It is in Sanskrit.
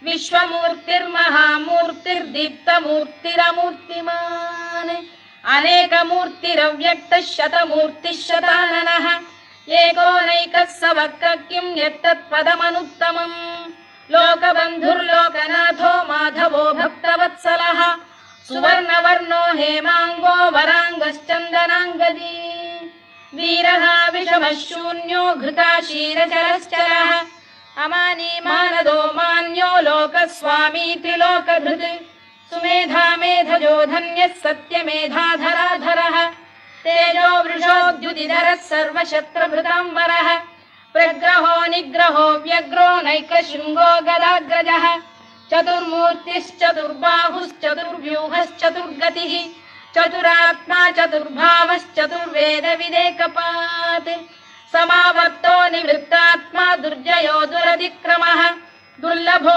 विश्वमूर्तिर्महामूर्तिर्दीप्तमूर्तिरमूर्तिमान् अनेकमूर्तिरव्यक्तः शतमूर्तिः शताननः एकोनैकः स वक्र किं यत्तत्पदमनुत्तमम् लोकबन्धुर्लोकनाथो माधवो भक्तवत्सलः सुवर्णवर्णो हेमाङ्गो वराङ्गश्चन्दनाङ्गदी वीरः विषमः शून्यो घृताशीरचरश्चरः अमानी मानदो मान्यो लोकस्वामी त्रिलोकधृत् सुमेधा मेधजो धन्यः सत्यमेधाधराधरः तेजो वृषोद्युतिधरः सर्वशस्त्रभृताम्बरः प्रग्रहो निग्रहो व्यग्रो नैकशृङ्गो गदाग्रजः चतुर्मूर्तिश्चतुर्बाहुश्चतुर्व्यूहश्चतुर्गतिः चतुरात्मा चतुर्भावश्चतुर्वेदविदेकपात् समावर्तो निवृत्तात्मा दुर्जयो दुरतिक्रमः दुर्लभो